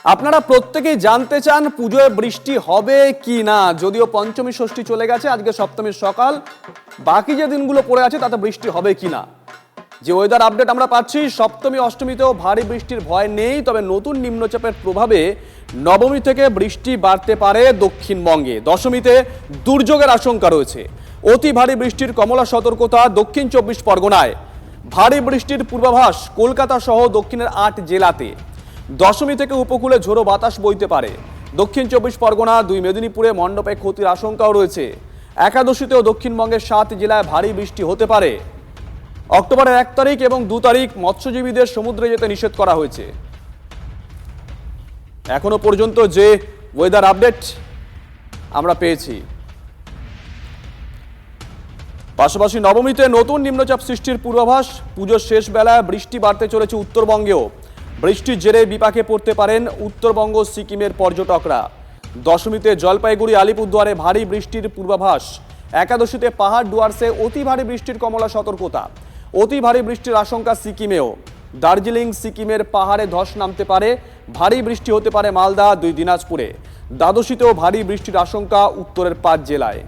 আপনারা প্রত্যেকেই জানতে চান পুজোয় বৃষ্টি হবে কি না। যদিও পঞ্চমী ষষ্ঠী চলে গেছে, আজকে সপ্তমীর সকাল, বাকি যে দিনগুলো পড়ে আছে তাতে বৃষ্টি হবে কি না। যে ওয়েদার আপডেট আমরা পাচ্ছি, সপ্তমী অষ্টমীতেও ভারী বৃষ্টির ভয় নেই, তবে নতুন নিম্নচাপের প্রভাবে নবমী থেকে বৃষ্টি বাড়তে পারে দক্ষিণবঙ্গে। দশমীতে দুর্যোগের আশঙ্কা রয়েছে। অতি ভারী বৃষ্টির কমলা সতর্কতা দক্ষিণ 24 পরগনায়। ভারী বৃষ্টির পূর্বাভাস কলকাতা সহ দক্ষিণের 8 জেলাতে। দশমী থেকে উপকূলে ঝোড়ো বাতাস বইতে পারে। দক্ষিণ 24 পরগনা, 2 মেদিনীপুরে মণ্ডপে ক্ষতির আশঙ্কাও রয়েছে। একাদশীতেও দক্ষিণবঙ্গের 7 জেলায় ভারী বৃষ্টি হতে পারে। অক্টোবরের 1 তারিখ এবং 2 তারিখ মৎস্যজীবীদের সমুদ্রে যেতে নিষেধ করা হয়েছে। এখনো পর্যন্ত যে ওয়েদার আপডেট আমরা পেয়েছি, পাশাপাশি নবমীতে নতুন নিম্নচাপ সৃষ্টির পূর্বাভাস। পুজোর শেষ বেলায় বৃষ্টি বাড়তে চলেছে উত্তরবঙ্গেও। বৃষ্টির জেরে বিপাকে পড়তে পারেন উত্তরবঙ্গ সিকিমের পর্যটকরা। দশমীতে জলপাইগুড়ি আলিপুরদুয়ারে ভারী বৃষ্টির পূর্বাভাস। একাদশীতে পাহাড় ডুয়ার্সে অতি ভারী বৃষ্টির কমলা সতর্কতা। অতি ভারী বৃষ্টির আশঙ্কা সিকিমেও। দার্জিলিং সিকিমের পাহাড়ে ধস নামতে পারে। ভারী বৃষ্টি হতে পারে মালদা, 2 দিনাজপুরে। দ্বাদশীতেও ভারী বৃষ্টির আশঙ্কা উত্তরের 5 জেলায়।